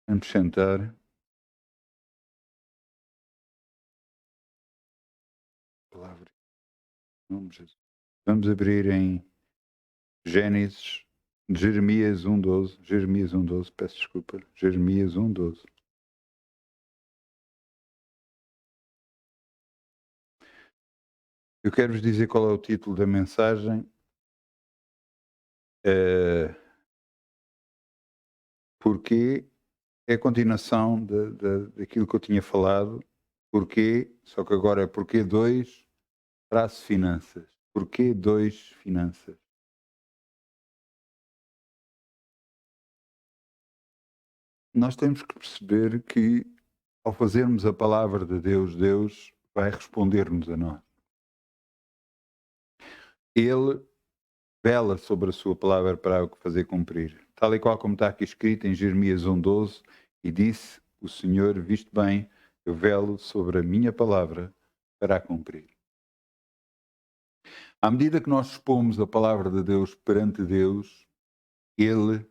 Vamos sentar. Palavra em nome de Jesus. Vamos abrir em Gênesis, Jeremias 1:12. Jeremias 1:12, peço desculpa. Jeremias 1:12. Eu quero vos dizer qual é o título da mensagem. eh, Porque é a continuação daquilo que eu tinha falado. Porquê, só que agora é porquê 2 traço finanças. Porquê 2 finanças? Nós temos que perceber que, ao fazermos a palavra de Deus, Deus vai responder-nos a nós. Ele vela sobre a sua palavra para o fazer cumprir. Tal e qual como está aqui escrito em Jeremias 1:12, e disse o Senhor, visto bem, eu velo sobre a minha palavra para a cumprir. À medida que nós expomos a palavra de Deus perante Deus, Ele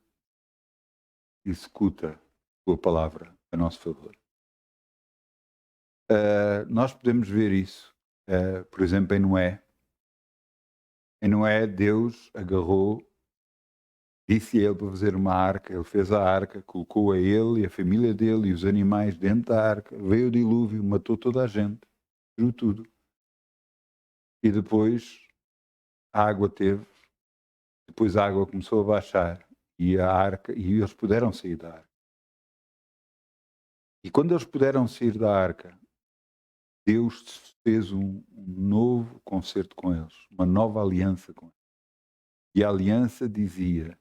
executa a sua palavra a nosso favor. Nós podemos ver isso, por exemplo, em Noé. Em Noé, Deus agarrou, disse a ele para fazer uma arca, ele fez a arca, colocou a ele e a família dele e os animais dentro da arca, veio o dilúvio, matou toda a gente, destruiu tudo. E depois a água teve, depois a água começou a baixar e a arca, e eles puderam sair da arca. E quando eles puderam sair da arca, Deus fez um novo concerto com eles, uma nova aliança com eles. E a aliança dizia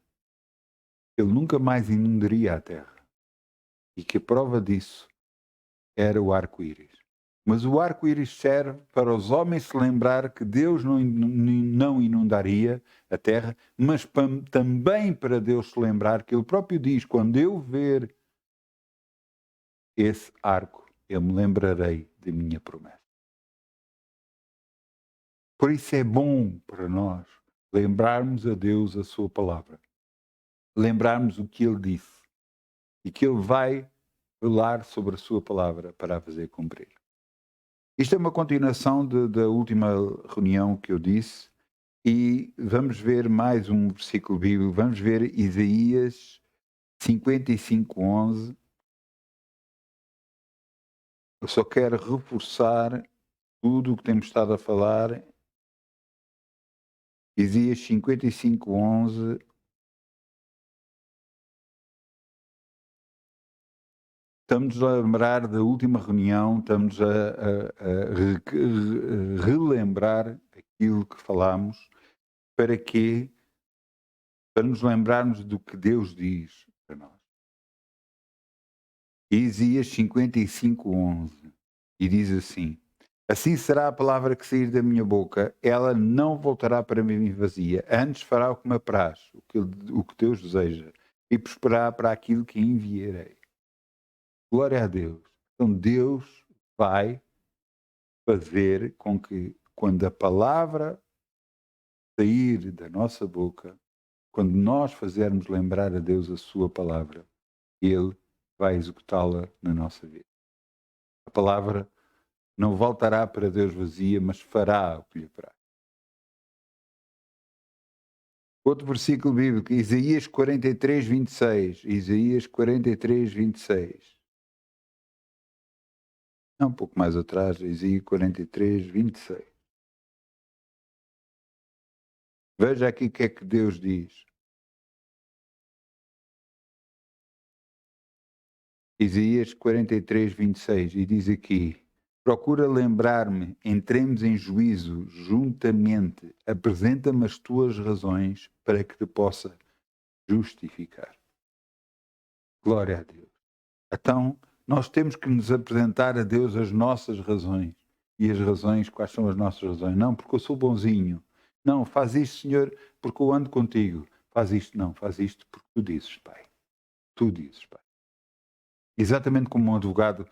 que ele nunca mais inundaria a terra. E que a prova disso era o arco-íris. Mas o arco-íris serve para os homens se lembrar que Deus não inundaria a terra, mas também para Deus se lembrar que Ele próprio diz, quando eu ver esse arco, eu me lembrarei de minha promessa. Por isso é bom para nós lembrarmos a Deus a sua palavra, lembrarmos o que Ele disse e que Ele vai velar sobre a sua palavra para a fazer cumprir. Isto é uma continuação da última reunião que eu disse, e vamos ver mais um versículo bíblico. Vamos ver Isaías 55:11. Eu só quero reforçar tudo o que temos estado a falar. Isaías 55:11. Estamos a lembrar da última reunião, estamos a relembrar aquilo que falámos. Para quê? Para nos lembrarmos do que Deus diz para nós. Isaías 55:11, e diz assim: assim será a palavra que sair da minha boca, ela não voltará para mim vazia, antes fará o que me apraz, o que Deus deseja, e prosperará para aquilo que enviarei. Glória a Deus. Então Deus vai fazer com que, quando a palavra sair da nossa boca, quando nós fazermos lembrar a Deus a sua palavra, Ele vai executá-la na nossa vida. A palavra não voltará para Deus vazia, mas fará o que lhe apraz. Outro versículo bíblico, Isaías 43:26. Isaías 43:26. É um pouco mais atrás, Isaías 43:26. Veja aqui o que é que Deus diz. Isaías 43:26, e diz aqui: procura lembrar-me, entremos em juízo juntamente, apresenta-me as tuas razões para que te possa justificar. Glória a Deus. Então, nós temos que nos apresentar a Deus as nossas razões. E as razões, quais são as nossas razões? Não, porque eu sou bonzinho. Não, faz isto, Senhor, porque eu ando contigo. Faz isto, não, faz isto porque tu dizes, Pai. Tu dizes, Pai. Exatamente como um advogado,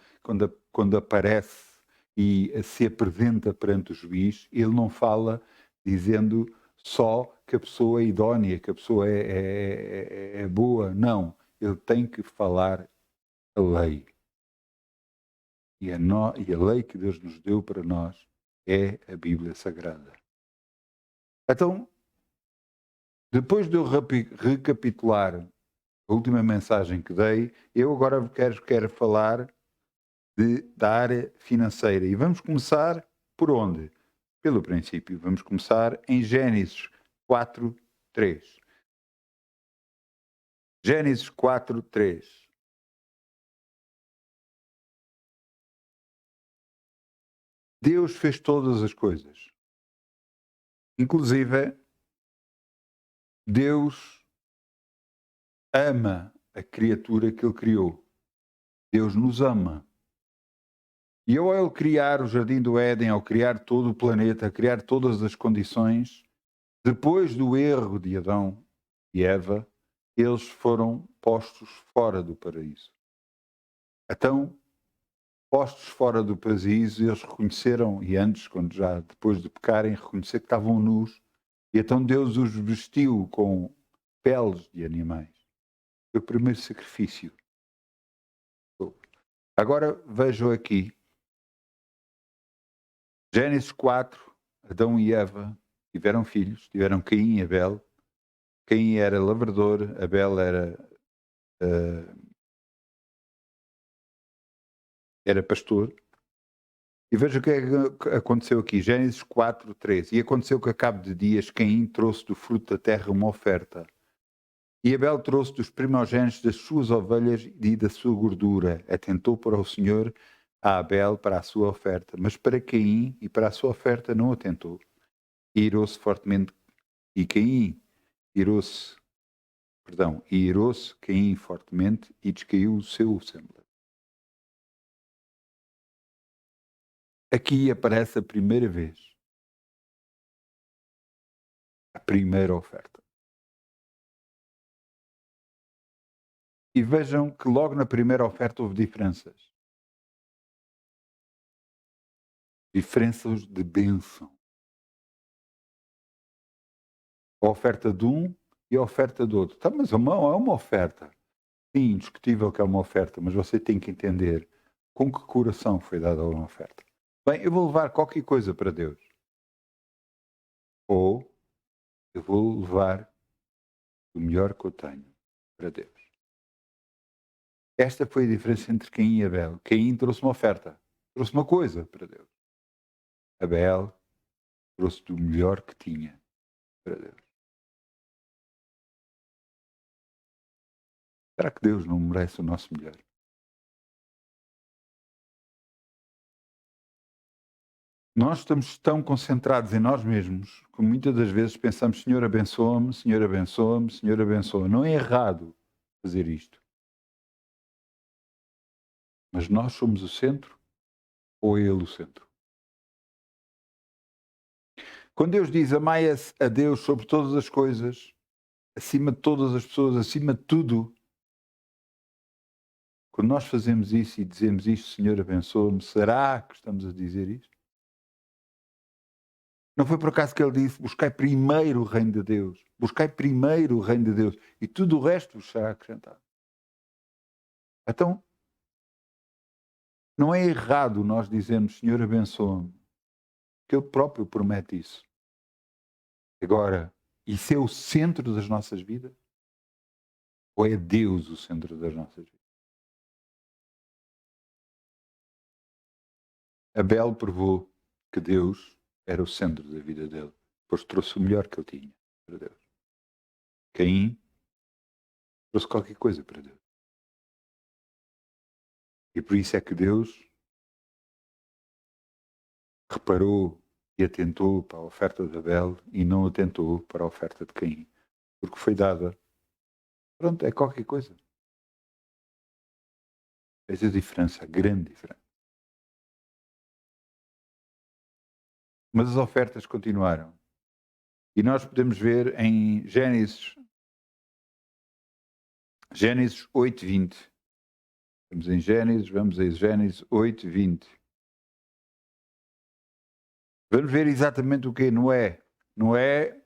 quando aparece e se apresenta perante o juiz, ele não fala dizendo só que a pessoa é idónea, que a pessoa é boa. Não, ele tem que falar a lei. E a lei que Deus nos deu para nós é a Bíblia Sagrada. Então, depois de eu recapitular a última mensagem que dei, eu agora quero falar da área financeira. E vamos começar por onde? Pelo princípio. Vamos começar em Gênesis 4:3. Gênesis 4:3. Deus fez todas as coisas. Inclusive, Deus ama a criatura que Ele criou. Deus nos ama. E ao Ele criar o Jardim do Éden, ao criar todo o planeta, a criar todas as condições, depois do erro de Adão e Eva, eles foram postos fora do paraíso. Então, postos fora do paraíso, eles reconheceram, e antes, depois de pecarem, reconhecer que estavam nus, e então Deus os vestiu com peles de animais. Foi o primeiro sacrifício. Agora vejam aqui, Gênesis 4, Adão e Eva tiveram filhos, tiveram Caim e Abel. Caim era lavrador, Abel era pastor. E veja o que é que aconteceu aqui, Gênesis 4:3. E aconteceu que a cabo de dias Caim trouxe do fruto da terra uma oferta. E Abel trouxe dos primogênitos das suas ovelhas e da sua gordura. Atentou para o Senhor a Abel para a sua oferta, mas para Caim e para a sua oferta não atentou. E irou-se fortemente, e irou-se Caim fortemente e descaiu o seu semblante. Aqui aparece a primeira vez a primeira oferta. E vejam que logo na primeira oferta houve diferenças. Diferenças de bênção. A oferta de um e a oferta do outro. Tá, mas é uma oferta. Sim, indiscutível que é uma oferta, mas você tem que entender com que coração foi dada uma oferta. Bem, eu vou levar qualquer coisa para Deus. Ou eu vou levar o melhor que eu tenho para Deus. Esta foi a diferença entre Caim e Abel. Caim trouxe uma oferta, trouxe uma coisa para Deus. Abel trouxe do melhor que tinha para Deus. Será que Deus não merece o nosso melhor? Nós estamos tão concentrados em nós mesmos que muitas das vezes pensamos: Senhor, abençoa-me, Senhor, abençoa-me, Senhor, abençoa. Não é errado fazer isto. Mas nós somos o centro ou é Ele o centro? Quando Deus diz amai a Deus sobre todas as coisas, acima de todas as pessoas, acima de tudo, quando nós fazemos isso e dizemos isto, Senhor, abençoa-me, será que estamos a dizer isto? Não foi por acaso que ele disse: buscai primeiro o reino de Deus, buscai primeiro o reino de Deus e tudo o resto vos será acrescentado. Então, não é errado nós dizermos: Senhor, abençoa-me, que Ele próprio promete isso. Agora, isso é o centro das nossas vidas? Ou é Deus o centro das nossas vidas? Abel provou que Deus era o centro da vida dele, pois trouxe o melhor que ele tinha para Deus. Caim trouxe qualquer coisa para Deus. E por isso é que Deus reparou e atentou para a oferta de Abel e não atentou para a oferta de Caim, porque foi dada. Pronto, é qualquer coisa. Essa é a diferença, a grande diferença. Mas as ofertas continuaram. E nós podemos ver em Gênesis 8:20. Estamos em Gênesis, vamos a Gênesis 8:20. Vamos ver exatamente o que é Noé. Noé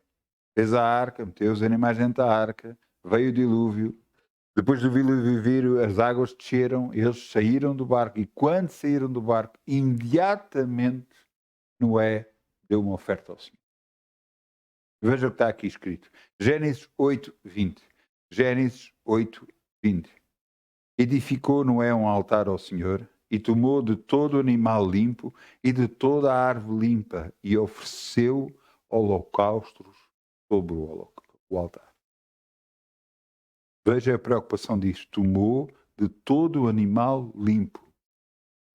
fez a arca, meteu os animais dentro da arca, veio o dilúvio, Depois do dilúvio, as águas desceram, eles saíram do barco, e quando saíram do barco, imediatamente Noé deu uma oferta ao Senhor. Veja o que está aqui escrito. Gênesis 8:20. Gênesis 8:20. Edificou Noé um altar ao Senhor e tomou de todo animal limpo e de toda a árvore limpa e ofereceu holocaustos sobre o altar. Veja a preocupação disto. Tomou de todo o animal limpo,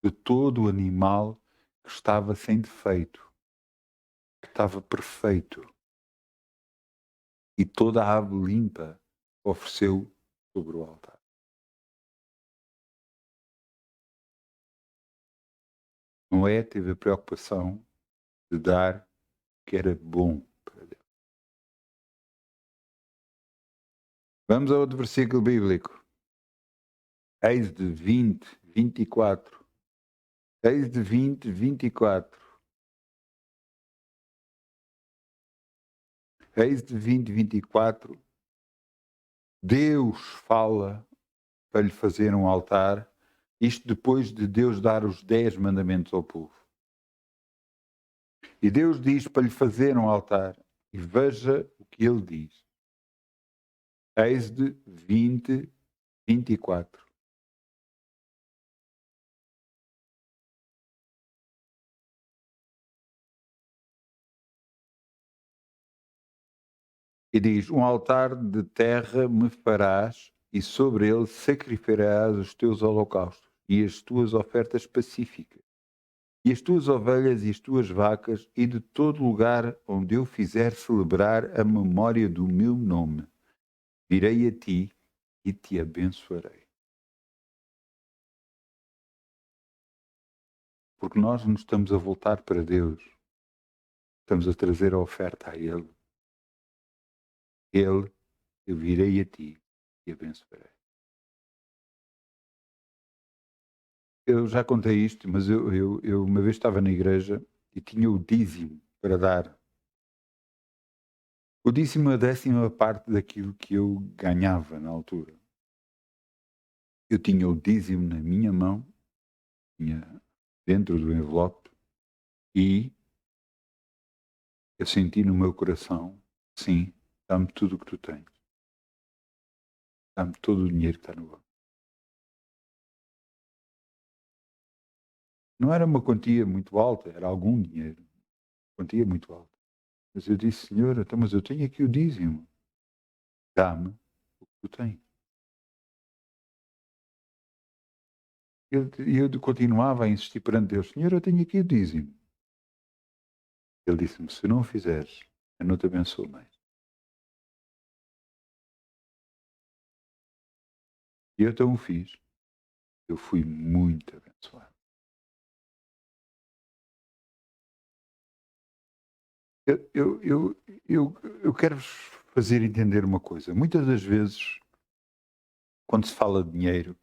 de todo o animal que estava sem defeito, que estava perfeito, e toda a ave limpa ofereceu sobre o altar. Noé teve a preocupação de dar o que era bom para Deus. Vamos a outro versículo bíblico. Êxodo 20:24. Êxodo 20:24. Êxodo 20:24. Deus fala para lhe fazer um altar, isto depois de Deus dar os 10 mandamentos ao povo. E Deus diz para lhe fazer um altar, e veja o que ele diz. Êxodo 20:24. E diz: um altar de terra me farás, e sobre ele sacrificarás os teus holocaustos e as tuas ofertas pacíficas, e as tuas ovelhas e as tuas vacas, e de todo lugar onde eu fizer celebrar a memória do meu nome, virei a ti e te abençoarei. Porque nós nos estamos a voltar para Deus, estamos a trazer a oferta a Ele. Ele, eu virei a ti e abençoarei. Eu já contei isto, mas eu uma vez estava na igreja e tinha o dízimo para dar. O dízimo é a 10ª parte daquilo que eu ganhava na altura. Eu tinha o dízimo na minha mão, tinha dentro do envelope, e eu senti no meu coração, sim, dá-me tudo o que tu tens. Dá-me todo o dinheiro que está no banco. Não era uma quantia muito alta, era algum dinheiro. Quantia muito alta. Mas eu disse, Senhor, então, mas eu tenho aqui o dízimo. Dá-me o que tu tens. E eu continuava a insistir perante Deus, Senhor, eu tenho aqui o dízimo. Ele disse-me, se não o fizeres, eu não te abençoo mais. E eu então o fiz. Eu fui muito abençoado. Eu quero-vos fazer entender uma coisa. Muitas das vezes, quando se fala de dinheiro,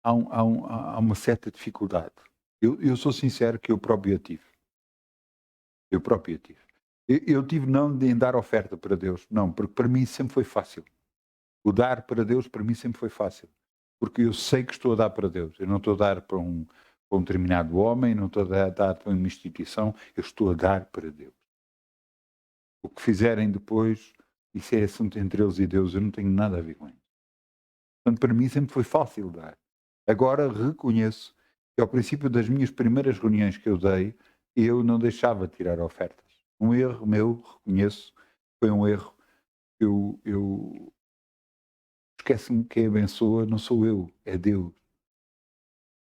há uma certa dificuldade. Eu sou sincero que eu próprio a tive. Eu próprio a tive. Eu tive não de dar oferta para Deus, não, porque para mim sempre foi fácil. O dar para Deus para mim sempre foi fácil. Porque eu sei que estou a dar para Deus. Eu não estou a dar para um determinado homem, não estou a dar para uma instituição, eu estou a dar para Deus. O que fizerem depois, isso é assunto entre eles e Deus, eu não tenho nada a ver com isso. Portanto, para mim sempre foi fácil dar. Agora reconheço que ao princípio das minhas primeiras reuniões que eu dei, eu não deixava de tirar ofertas. Um erro meu, reconheço, foi um erro. Eu esqueço-me que quem abençoa não sou eu, é Deus.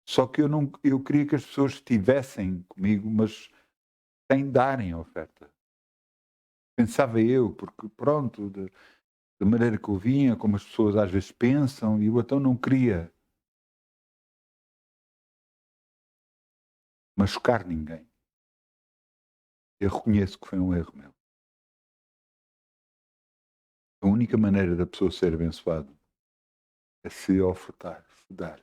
Só que eu queria que as pessoas estivessem comigo, mas sem darem a oferta. Pensava eu, porque pronto, da maneira que eu vinha, como as pessoas às vezes pensam, e eu então não queria machucar ninguém. Eu reconheço que foi um erro meu. A única maneira da pessoa ser abençoada é se ofertar, se dar.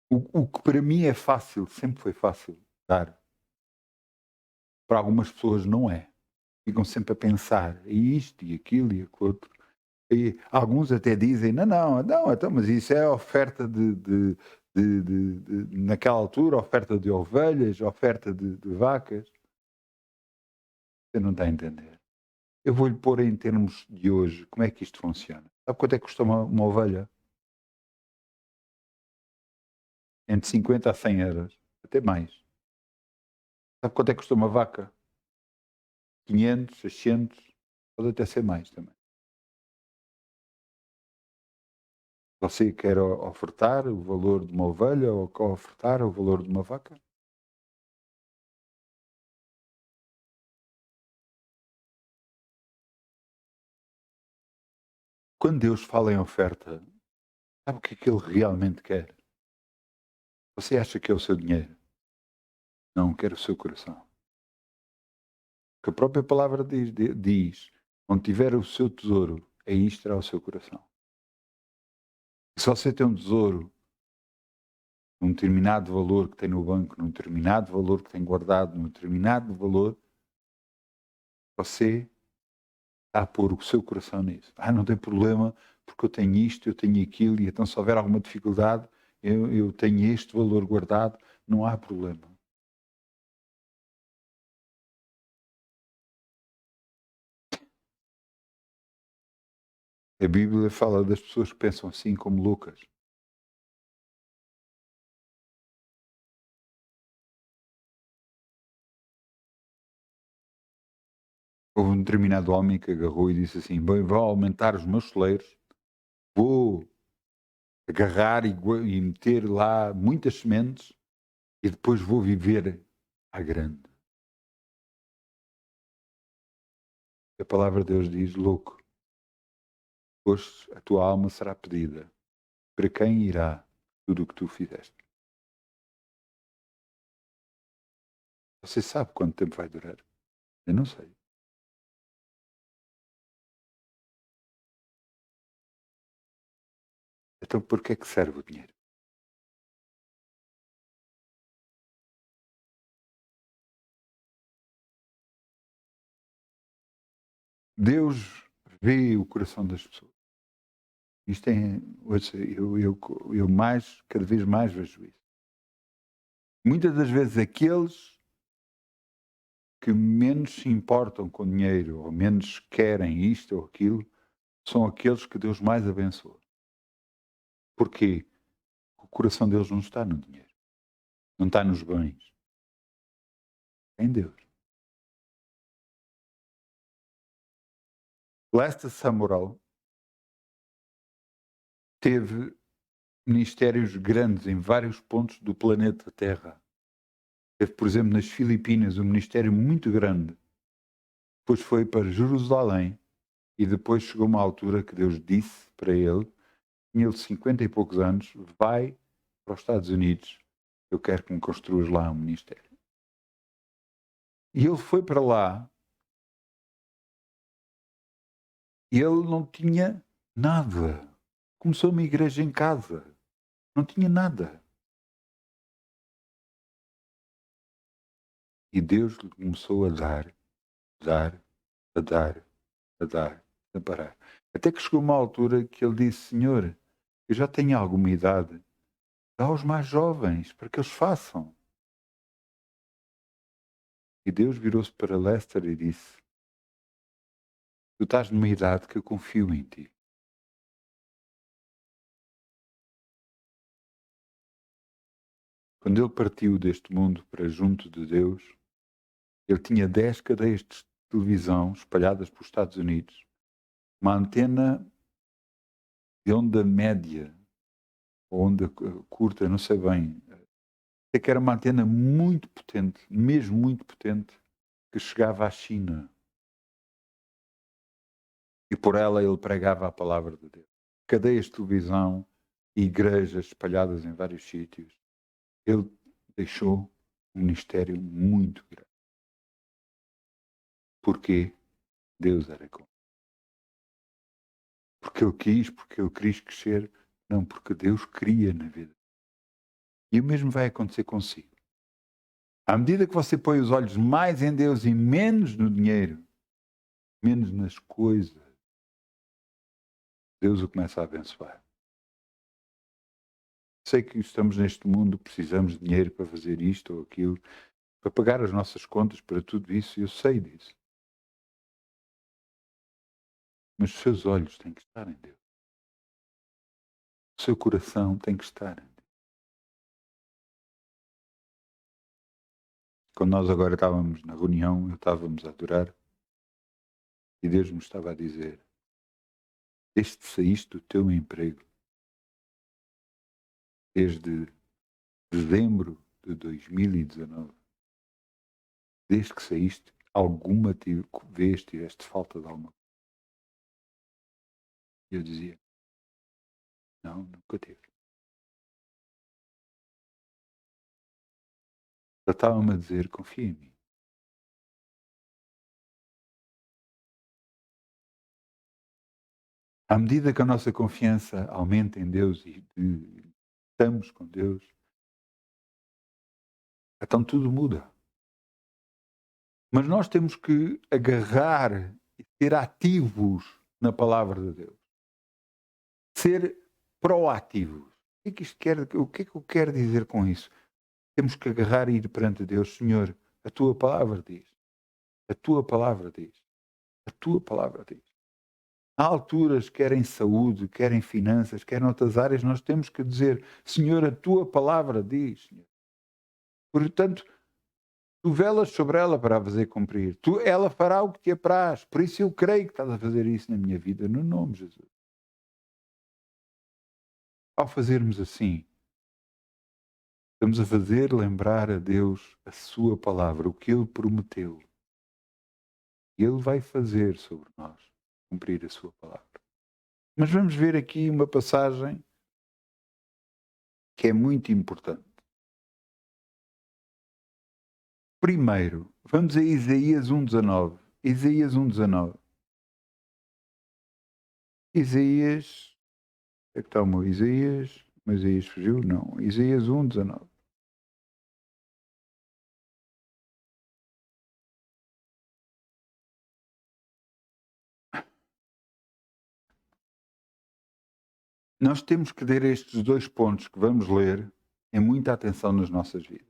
O que para mim é fácil, sempre foi fácil dar. Para algumas pessoas não é. Ficam sempre a pensar, e isto, e aquilo, e aquilo outro. E alguns até dizem: "Não, então, mas isso é oferta naquela altura, oferta de ovelhas, oferta de vacas". Você não está a entender. Eu vou-lhe pôr em termos de hoje, como é que isto funciona. Sabe quanto é que custa uma ovelha? Entre 50 a 100 euros, até mais. Sabe quanto é que custa uma vaca? 500, 600, pode até ser mais também. Você quer ofertar o valor de uma ovelha ou quer ofertar o valor de uma vaca? Quando Deus fala em oferta, sabe o que é que Ele realmente quer? Você acha que é o seu dinheiro? Não, quer o seu coração. Que a própria palavra diz: onde tiver o seu tesouro, aí estará o seu coração. E se você tem um tesouro num determinado valor que tem no banco, num determinado valor que tem guardado, num determinado valor, você está a pôr o seu coração nisso. Não tem problema, porque eu tenho isto, eu tenho aquilo, e então se houver alguma dificuldade, eu tenho este valor guardado, não há problema. A Bíblia fala das pessoas que pensam assim como loucas. Houve um determinado homem que agarrou e disse assim: "Bem, vou aumentar os meus celeiros, vou agarrar e meter lá muitas sementes e depois vou viver à grande". A palavra de Deus diz: "Louco, hoje a tua alma será pedida. Para quem irá tudo o que tu fizeste?". Você sabe quanto tempo vai durar? Eu não sei. Então por que é que serve o dinheiro? Deus vê o coração das pessoas. Isto é, ouça, eu mais, cada vez mais vejo isso. Muitas das vezes aqueles que menos se importam com dinheiro ou menos querem isto ou aquilo, são aqueles que Deus mais abençoa. Porquê? O coração deles não está no dinheiro, não está nos bens, é em Deus. Lester Summerall teve ministérios grandes em vários pontos do planeta Terra. Teve, por exemplo, nas Filipinas, um ministério muito grande. Depois foi para Jerusalém e depois chegou uma altura que Deus disse para ele, tinha ele 50 e poucos anos, vai para os Estados Unidos, eu quero que me construas lá um ministério. E ele foi para lá e ele não tinha nada. Começou uma igreja em casa, não tinha nada. E Deus lhe começou a dar, dar, a dar, a dar, a parar. Até que chegou uma altura que ele disse: Senhor, eu já tenho alguma idade, dá aos mais jovens para que eles façam. E Deus virou-se para Lester e disse: Tu estás numa idade que eu confio em ti. Quando ele partiu deste mundo para junto de Deus, ele tinha 10 cadeias de televisão espalhadas pelos Estados Unidos, uma antena de onda média, ou onda curta, não sei bem. Sei que era uma antena muito potente, mesmo muito potente, que chegava à China. E por ela ele pregava a palavra de Deus. Cadeias de televisão, igrejas espalhadas em vários sítios. Ele deixou um ministério muito grande. Porquê? Deus era com ele. Porque ele quis crescer, não porque Deus queria na vida. E o mesmo vai acontecer consigo. À medida que você põe os olhos mais em Deus e menos no dinheiro, menos nas coisas, Deus o começa a abençoar. Sei que estamos neste mundo, precisamos de dinheiro para fazer isto ou aquilo, para pagar as nossas contas, para tudo isso, eu sei disso. Mas os seus olhos têm que estar em Deus. O seu coração tem que estar em Deus. Quando nós agora estávamos na reunião, estávamos a adorar, e Deus me estava a dizer, desde que saíste do teu emprego, desde dezembro de 2019, desde que saíste, alguma vez tiveste falta de alguma coisa? E eu dizia, não, nunca tive. Ele estava-me a dizer, confia em mim. À medida que a nossa confiança aumenta em Deus e estamos com Deus, então tudo muda. Mas nós temos que agarrar e ser ativos na palavra de Deus. Ser proativos. O que é que eu quero dizer com isso? Temos que agarrar e ir perante Deus. Senhor, a tua palavra diz. A tua palavra diz. A tua palavra diz. Há alturas, quer em saúde, quer em finanças, quer noutras áreas, nós temos que dizer, Senhor, a tua palavra diz. Senhor. Portanto, tu velas sobre ela para a fazer cumprir. Ela fará o que te apraz. Por isso eu creio que estás a fazer isso na minha vida, no nome de Jesus. Ao fazermos assim, estamos a fazer lembrar a Deus a sua palavra, o que Ele prometeu. E Ele vai fazer sobre nós cumprir a sua palavra. Mas vamos ver aqui uma passagem que é muito importante. Primeiro, vamos a Isaías 1,19. Isaías 1,19. Isaías. É que está o meu Isaías. Mas Isaías fugiu? Não. Isaías 1,19. Nós temos que ter estes dois pontos que vamos ler em muita atenção nas nossas vidas.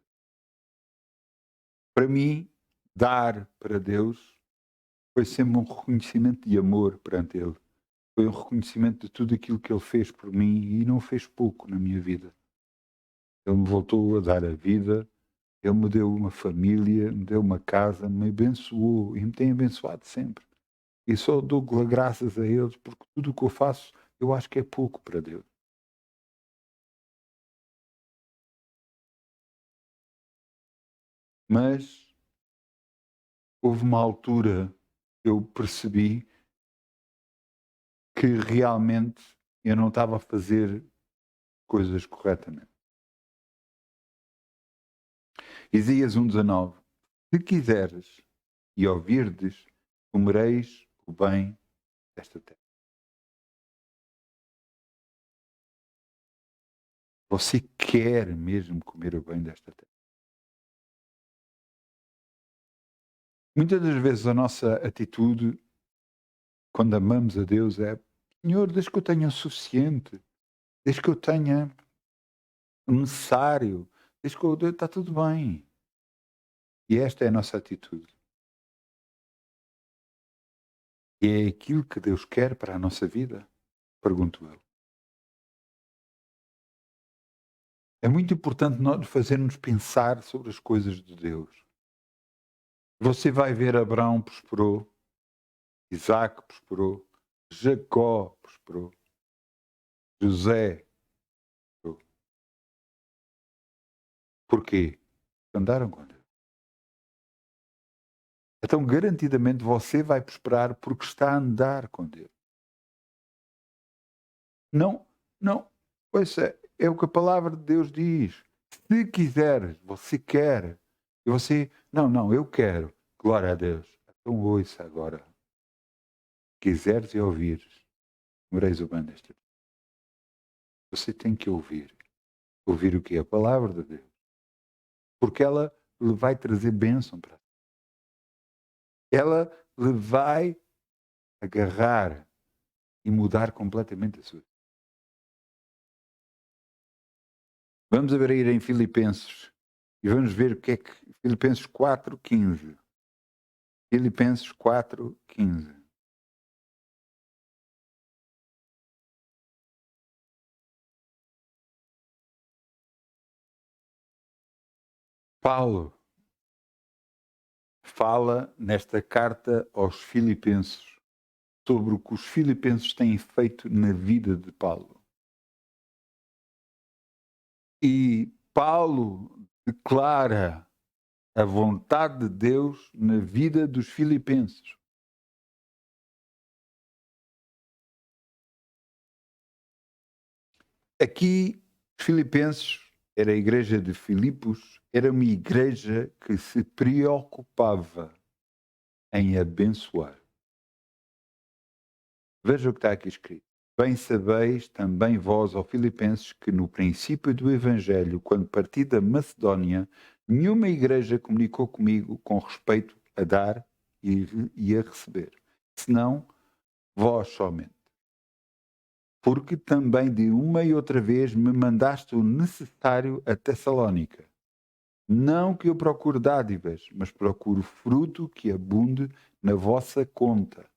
Para mim, dar para Deus foi sempre um reconhecimento de amor perante Ele. Foi um reconhecimento de tudo aquilo que Ele fez por mim e não fez pouco na minha vida. Ele me voltou a dar a vida, Ele me deu uma família, me deu uma casa, me abençoou e me tem abençoado sempre. E só dou graças a Ele porque tudo o que eu faço eu acho que é pouco para Deus. Mas houve uma altura que eu percebi que realmente eu não estava a fazer coisas corretamente. Isaías 1,19. Se quiseres e ouvirdes, comereis o bem desta terra. Você quer mesmo comer o bem desta terra? Muitas das vezes a nossa atitude, quando amamos a Deus, é Senhor, desde que eu tenha o suficiente, desde que eu tenha o necessário, desde que eu está tudo bem. E esta é a nossa atitude. E é aquilo que Deus quer para a nossa vida? Pergunto eu. É muito importante nós fazermos pensar sobre as coisas de Deus. Você vai ver Abraão prosperou, Isaac prosperou, Jacó prosperou, José prosperou. Porquê? Andaram com Deus. Então, garantidamente, você vai prosperar porque está a andar com Deus. Não. Pois é o que a palavra de Deus diz. Se quiseres, você quer. E você, não, eu quero. Glória a Deus. Então ouça agora. Quiseres e ouvires, comereis o bem desta terra. Você tem que ouvir. Ouvir o que é a palavra de Deus. Porque ela lhe vai trazer bênção para ti. Ela lhe vai agarrar e mudar completamente a sua vida. Vamos abrir em Filipenses e vamos ver o que é que Filipenses 4:15. Filipenses 4:15. Paulo fala nesta carta aos Filipenses sobre o que os filipenses têm feito na vida de Paulo. E Paulo declara a vontade de Deus na vida dos filipenses. Aqui, Filipenses, era a igreja de Filipos, era uma igreja que se preocupava em abençoar. Veja o que está aqui escrito. Bem sabeis também vós, ó Filipenses, que no princípio do Evangelho, quando parti da Macedónia, nenhuma igreja comunicou comigo com respeito a dar e a receber, senão vós somente. Porque também de uma e outra vez me mandaste o necessário a Tessalónica. Não que eu procure dádivas, mas procuro fruto que abunde na vossa conta.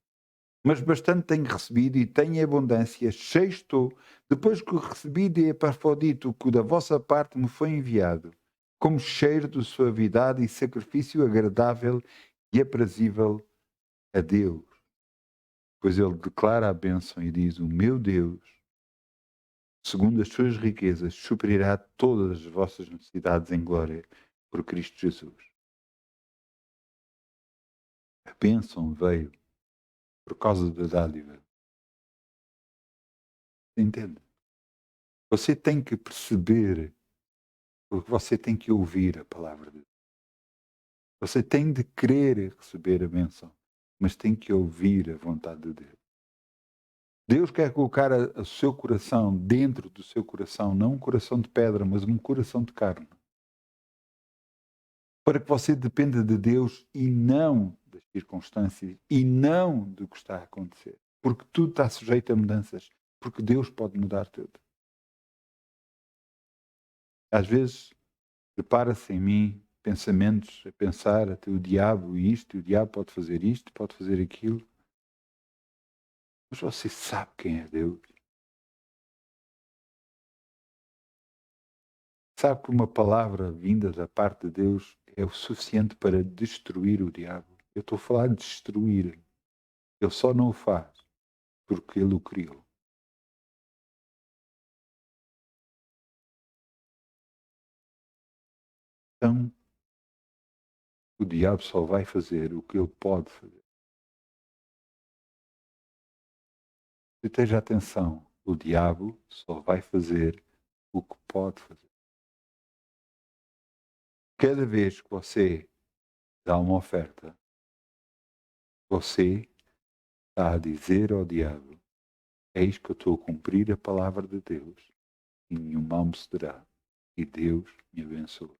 Mas bastante tenho recebido e tenho em abundância, cheio estou, depois que o recebi de Epafrodito, que da vossa parte me foi enviado, como cheiro de suavidade e sacrifício agradável e aprazível a Deus. Pois ele declara a bênção e diz: o meu Deus, segundo as suas riquezas, suprirá todas as vossas necessidades em glória por Cristo Jesus. A bênção veio por causa da dádiva. Entende? Você tem que perceber, porque você tem que ouvir a palavra de Deus. Você tem de querer receber a bênção, mas tem que ouvir a vontade de Deus. Deus quer colocar o seu coração dentro do seu coração, não um coração de pedra, mas um coração de carne. Para que você dependa de Deus e não das circunstâncias e não do que está a acontecer. Porque tudo está sujeito a mudanças. Porque Deus pode mudar tudo. Às vezes, prepara-se em mim pensamentos a pensar até o diabo isto, o diabo pode fazer isto, pode fazer aquilo. Mas você sabe quem é Deus? Sabe que uma palavra vinda da parte de Deus é o suficiente para destruir o diabo? Eu estou a falar de destruir. Ele só não o faz porque ele o criou. Então, o diabo só vai fazer o que ele pode fazer. E esteja atenção, o diabo só vai fazer o que pode fazer. Cada vez que você dá uma oferta, você está a dizer ao diabo: eis que eu estou a cumprir a palavra de Deus e nenhum mal me sucederá. E Deus me abençoa.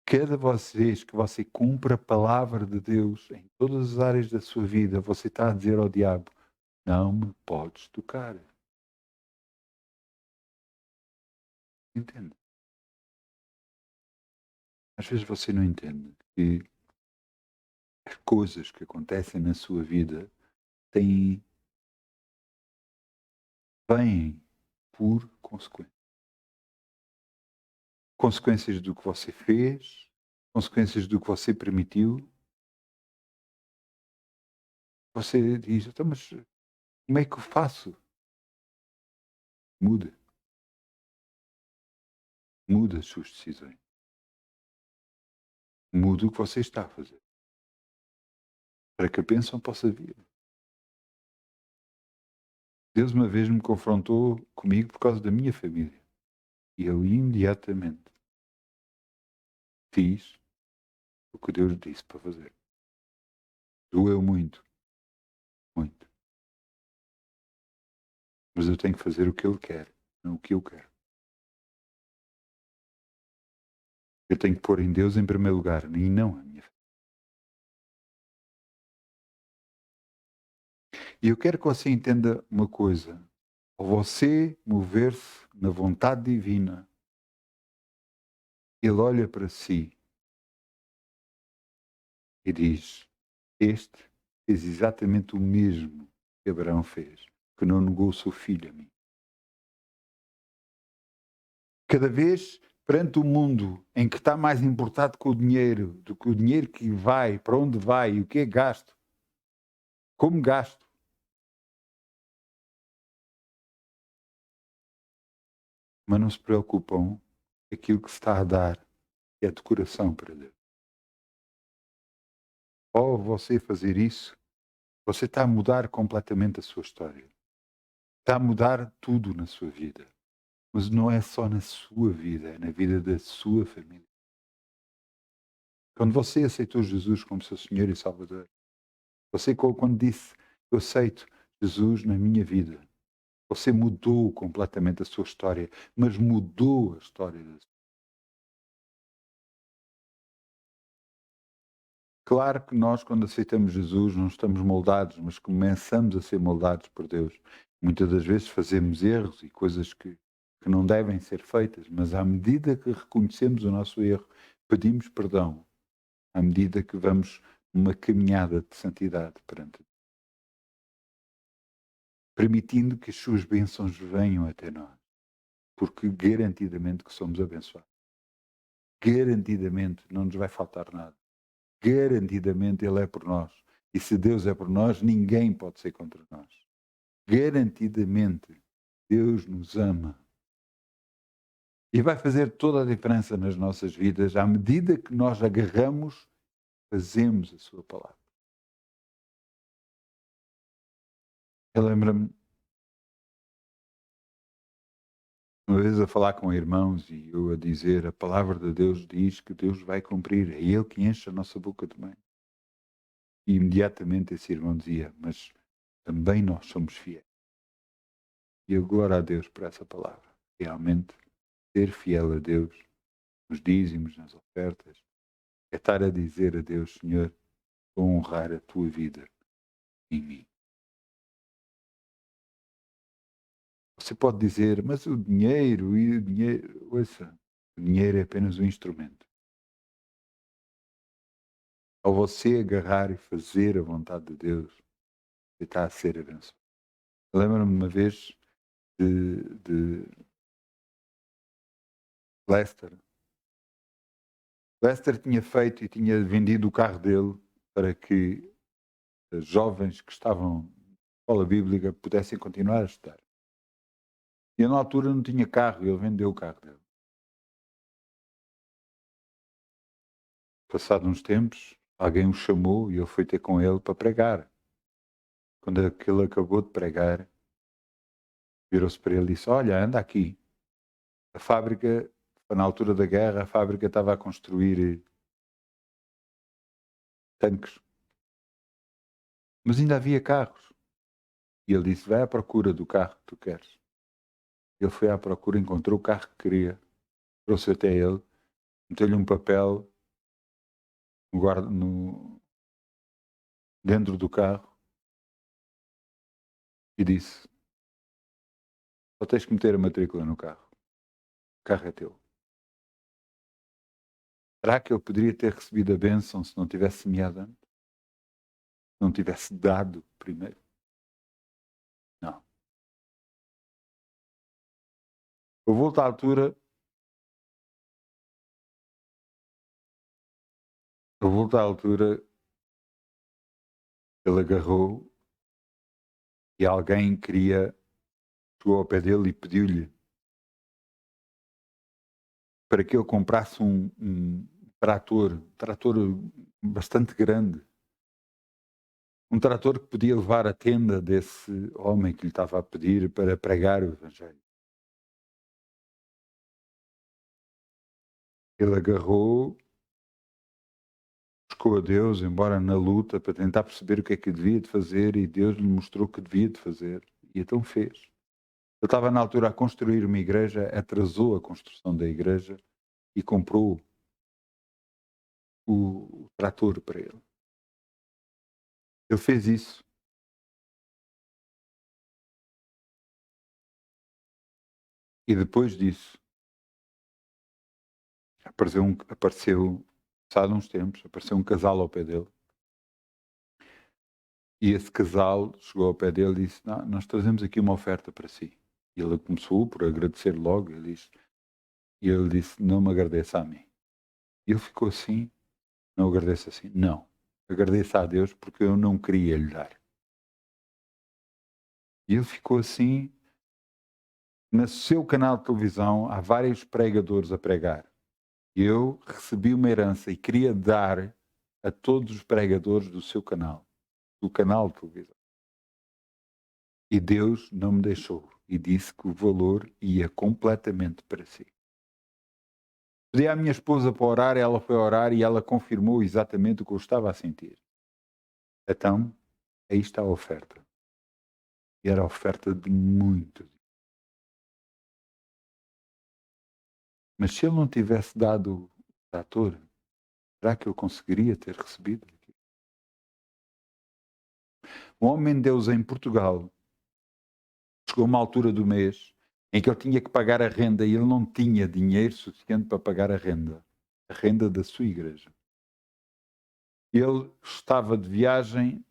Cada vez que você cumpre a palavra de Deus em todas as áreas da sua vida, você está a dizer ao diabo: não me podes tocar. Entende? Às vezes você não entende que as coisas que acontecem na sua vida vêm por consequência. Consequências do que você fez, consequências do que você permitiu. Você diz: então, mas como é que eu faço? Muda. Muda as suas decisões. Muda o que você está a fazer. Para que a bênção possa vir. Deus uma vez me confrontou comigo por causa da minha família. E eu imediatamente fiz o que Deus disse para fazer. Doeu muito. Muito. Mas eu tenho que fazer o que Ele quer, não o que eu quero. Eu tenho que pôr em Deus em primeiro lugar e não a minha família. E eu quero que você entenda uma coisa. Ao você mover-se na vontade divina, ele olha para si e diz: Este fez exatamente o mesmo que Abraão fez, que não negou o seu filho a mim. Cada vez perante o mundo em que está mais importado com o dinheiro do que o dinheiro que vai, para onde vai e o que é gasto, como gasto, mas não se preocupam com aquilo que se está a dar, que é de coração para Deus. Ao você fazer isso, você está a mudar completamente a sua história. Está a mudar tudo na sua vida. Mas não é só na sua vida, é na vida da sua família. Quando você aceitou Jesus como seu Senhor e Salvador, você quando disse, eu aceito Jesus na minha vida, você mudou completamente a sua história, mas mudou a história da sua. Claro que nós, quando aceitamos Jesus, não estamos moldados, mas começamos a ser moldados por Deus. Muitas das vezes fazemos erros e coisas que não devem ser feitas, mas à medida que reconhecemos o nosso erro, pedimos perdão, à medida que vamos numa caminhada de santidade perante Deus, permitindo que as suas bênçãos venham até nós, porque garantidamente que somos abençoados. Garantidamente não nos vai faltar nada. Garantidamente Ele é por nós. E se Deus é por nós, ninguém pode ser contra nós. Garantidamente Deus nos ama. E vai fazer toda a diferença nas nossas vidas à medida que nós agarramos, fazemos a sua palavra. Eu lembro-me uma vez a falar com irmãos e eu a dizer, a palavra de Deus diz que Deus vai cumprir, é Ele que enche a nossa boca de bem. E imediatamente esse irmão dizia, mas também nós somos fiéis. E eu glória a Deus por essa palavra. Realmente, ser fiel a Deus, nos dízimos, nas ofertas, é estar a dizer a Deus, Senhor, vou honrar a tua vida em mim. Você pode dizer, mas o dinheiro, ouça, o dinheiro é apenas um instrumento. Ao você agarrar e fazer a vontade de Deus, você está a ser abençoado. Lembro-me de uma vez de Lester. Lester tinha feito e tinha vendido o carro dele para que os jovens que estavam na escola bíblica pudessem continuar a estudar. E eu, na altura, não tinha carro e ele vendeu o carro dele. Passado uns tempos, alguém o chamou e ele foi ter com ele para pregar. Quando aquele acabou de pregar, virou-se para ele e disse, olha, anda aqui. A fábrica, na altura da guerra, a fábrica estava a construir tanques. Mas ainda havia carros. E ele disse, vai à procura do carro que tu queres. Ele foi à procura, encontrou o carro que queria, trouxe até ele, meteu-lhe um papel dentro do carro e disse, só tens que meter a matrícula no carro. O carro é teu. Será que ele poderia ter recebido a bênção se não tivesse semeado antes? Se não tivesse dado primeiro? Não. Eu volto à altura, ele agarrou e alguém chegou ao pé dele e pediu-lhe para que ele comprasse um trator bastante grande. Um trator que podia levar a tenda desse homem que lhe estava a pedir para pregar o Evangelho. Ele agarrou, buscou a Deus, embora na luta, para tentar perceber o que é que devia de fazer, e Deus lhe mostrou o que devia de fazer. E então fez. Eu estava na altura a construir uma igreja, atrasou a construção da igreja e comprou o trator para ele. Ele fez isso E depois disso, apareceu, passado uns tempos, apareceu um casal ao pé dele. E esse casal chegou ao pé dele e disse: "Não, nós trazemos aqui uma oferta para si." E ele começou por agradecer logo. E ele disse: "Não me agradeça a mim." E ele ficou assim: "Não agradeço assim." "Não, agradeça a Deus porque eu não queria lhe dar." E ele ficou assim. No seu canal de televisão há vários pregadores a pregar. Eu recebi uma herança e queria dar a todos os pregadores do seu canal, do canal de televisão. E Deus não me deixou e disse que o valor ia completamente para si. Pedi à minha esposa para orar, ela foi orar e ela confirmou exatamente o que eu estava a sentir. Então, aí está a oferta. E era a oferta de muito. Mas se ele não tivesse dado o trator, será que eu conseguiria ter recebido? Um homem de Deus em Portugal chegou a uma altura do mês em que ele tinha que pagar a renda e ele não tinha dinheiro suficiente para pagar a renda da sua igreja. Ele estava de viagem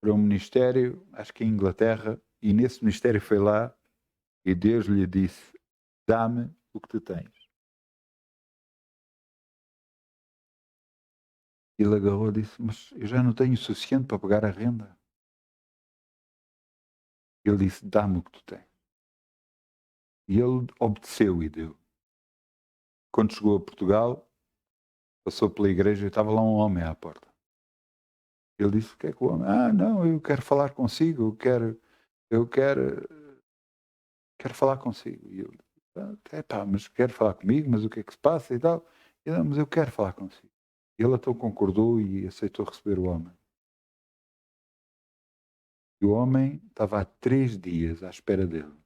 para um ministério, acho que em Inglaterra, e nesse ministério foi lá e Deus lhe disse: "Dá-me o que tu tens." Ele agarrou e disse: "Mas eu já não tenho o suficiente para pagar a renda." Ele disse: "Dá-me o que tu tens." E ele obedeceu e deu. Quando chegou a Portugal, passou pela igreja e estava lá um homem à porta. Ele disse: "O que é que o homem?" "Ah, não, eu quero falar consigo, eu quero falar consigo." E eu: "Epá, mas quer falar comigo, mas o que é que se passa e tal?" E "Não, mas eu quero falar consigo." Ele então concordou e aceitou receber o homem. E o homem estava há 3 dias à espera dele,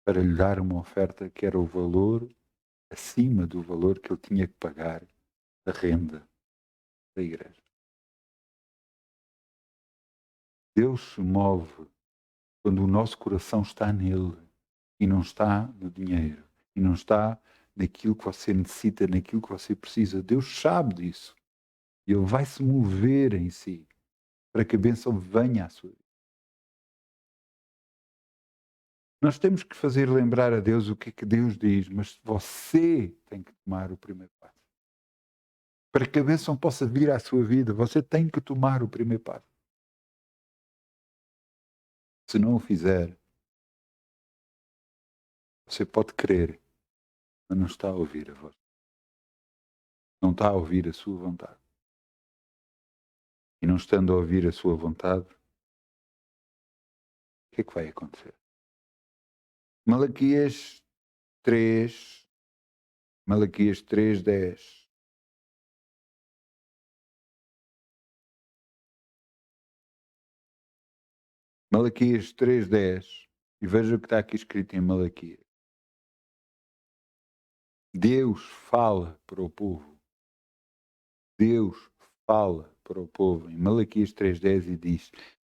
para lhe dar uma oferta que era o valor, acima do valor que ele tinha que pagar da renda da igreja. Deus se move quando o nosso coração está nele e não está no dinheiro, e não está naquilo que você necessita, naquilo que você precisa. Deus sabe disso. E Ele vai se mover em si para que a bênção venha à sua vida. Nós temos que fazer lembrar a Deus o que é que Deus diz, mas você tem que tomar o primeiro passo. Para que a bênção possa vir à sua vida, você tem que tomar o primeiro passo. Se não o fizer, você pode crer, mas não está a ouvir a voz. Não está a ouvir a sua vontade. E não estando a ouvir a sua vontade, o que é que vai acontecer? Malaquias 3, Malaquias 3:10. Malaquias 3:10. E veja o que está aqui escrito em Malaquias. Deus fala para o povo. Deus fala para o povo. Em Malaquias 3:10 e diz: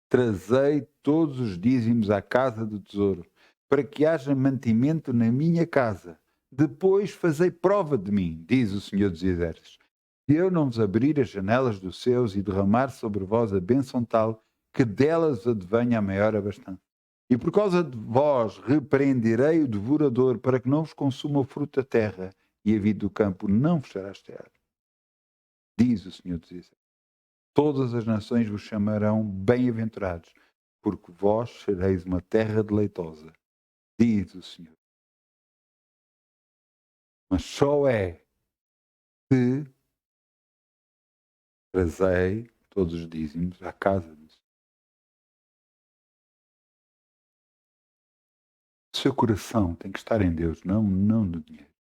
"Trazei todos os dízimos à casa do tesouro, para que haja mantimento na minha casa. Depois fazei prova de mim, diz o Senhor dos Exércitos. Se eu não vos abrir as janelas dos céus e derramar sobre vós a bênção tal, que delas advenha a maior abastança. E por causa de vós repreenderei o devorador, para que não vos consuma o fruto da terra, e a vida do campo não vos será estéril. Diz o Senhor dos Exércitos. Todas as nações vos chamarão bem-aventurados, porque vós sereis uma terra deleitosa, diz o Senhor. Mas só é se trazei todos os dízimos à casa do Senhor. O seu coração tem que estar em Deus, não no dinheiro.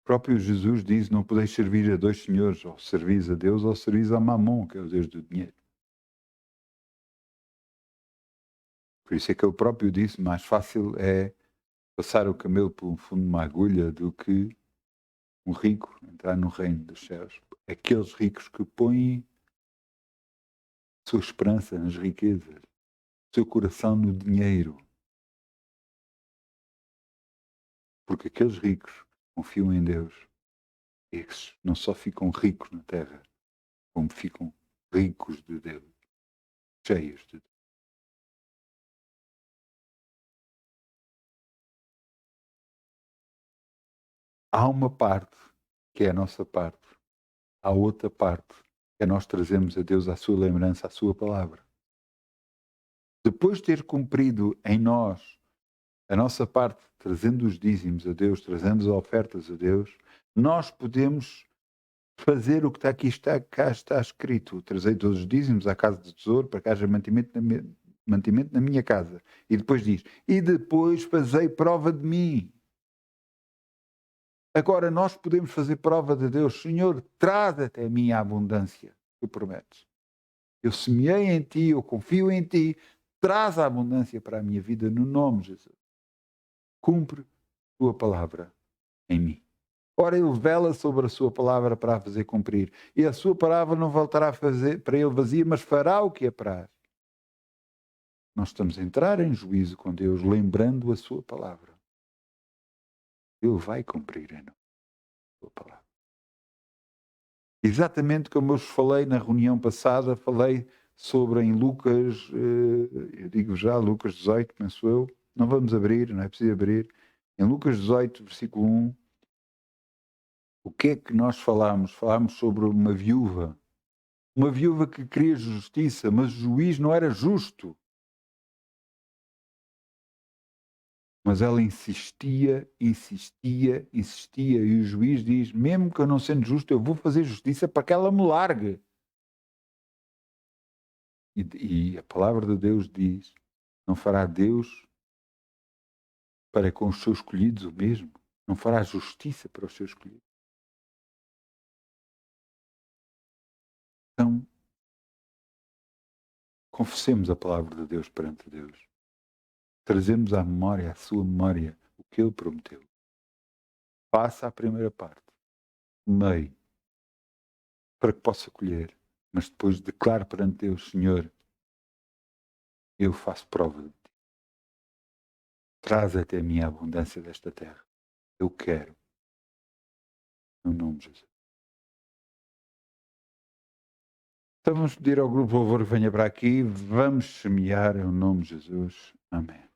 O próprio Jesus diz: não podeis servir a 2 senhores, ou servis a Deus ou servis a Mamon, que é o Deus do dinheiro. Por isso é que ele próprio disse: mais fácil é passar o camelo por um fundo de uma agulha do que um rico entrar no reino dos céus. Aqueles ricos que põem sua esperança nas riquezas, seu coração no dinheiro. Porque aqueles ricos confiam em Deus, esses não só ficam ricos na terra, como ficam ricos de Deus, cheios de Deus. Há uma parte que é a nossa parte, há outra parte que é nós trazemos a Deus a sua lembrança, a sua palavra. Depois de ter cumprido em nós a nossa parte, trazendo os dízimos a Deus, trazendo as ofertas a Deus, nós podemos fazer o que cá está escrito. Trazei todos os dízimos à casa do tesouro para que haja mantimento na minha casa. E depois diz, e depois fazei prova de mim. Agora nós podemos fazer prova de Deus. Senhor, traz até mim a abundância que tu prometes. Eu semeei em ti, eu confio em ti, traz a abundância para a minha vida no nome de Jesus. Cumpre a tua palavra em mim. Ora, ele vela sobre a sua palavra para a fazer cumprir. E a sua palavra não voltará a fazer para ele vazia, mas fará o que apraz. Nós estamos a entrar em juízo com Deus, lembrando a sua palavra. Ele vai cumprir em nós a sua palavra. Exatamente como eu vos falei na reunião passada, falei sobre em Lucas, eu digo já, Lucas 18, penso eu, não vamos abrir, não é preciso abrir. Em Lucas 18, versículo 1, o que é que nós falámos? Falámos sobre uma viúva que queria justiça, mas o juiz não era justo. Mas ela insistia, e o juiz diz, mesmo que eu não sendo justo, eu vou fazer justiça para que ela me largue. E a palavra de Deus diz, não fará Deus para com os seus escolhidos o mesmo? Não fará justiça para os seus escolhidos? Então, confessemos a palavra de Deus perante Deus. Trazemos à memória, à sua memória, o que Ele prometeu. Faça a primeira parte, meio, para que possa colher, mas depois declare perante Deus, Senhor, eu faço prova de ti. Traz até a minha abundância desta terra. Eu quero. No nome de Jesus. Então vamos pedir ao grupo Louvor que venha para aqui. Vamos semear em nome de Jesus. Amém.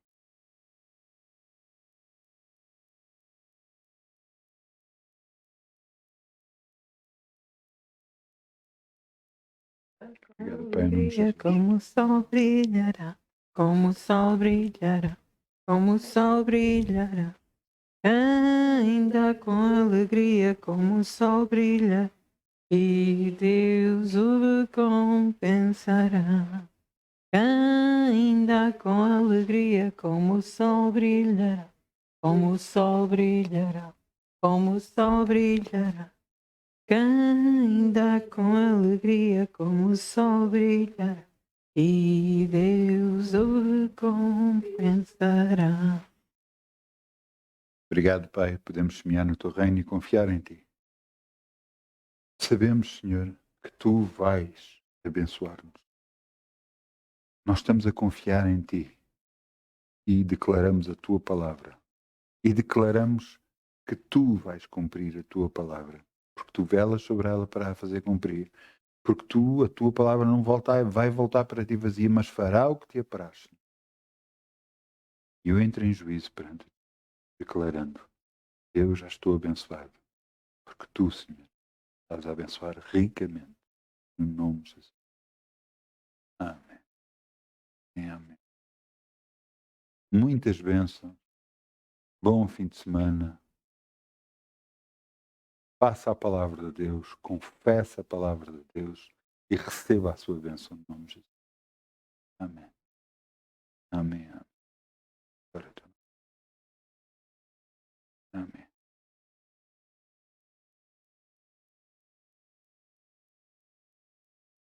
Obrigado, Pai, em nome de Jesus. Como o sol brilhará, como o sol brilhará, como o sol brilhará. Ainda com alegria, como o sol brilha, e Deus o recompensará. Ainda com alegria, como o sol brilhará, como o sol brilhará, como o sol brilhará. Ainda com alegria, como o sol brilhará, e Deus o recompensará. Obrigado, Pai, podemos semear no teu reino e confiar em ti. Sabemos, Senhor, que tu vais abençoar-nos. Nós estamos a confiar em ti e declaramos a tua palavra. E declaramos que tu vais cumprir a tua palavra, porque tu velas sobre ela para a fazer cumprir. Porque a tua palavra não vai voltar para ti vazia, mas fará o que te apraz. E eu entro em juízo perante ti, declarando, eu já estou abençoado, porque tu, Senhor, estás a abençoar ricamente, no nome de Jesus. Amém. Amém. Muitas bênçãos. Bom fim de semana. Faça a palavra de Deus, confesse a palavra de Deus e receba a sua bênção no nome de Jesus. Amém. Amém. Amém.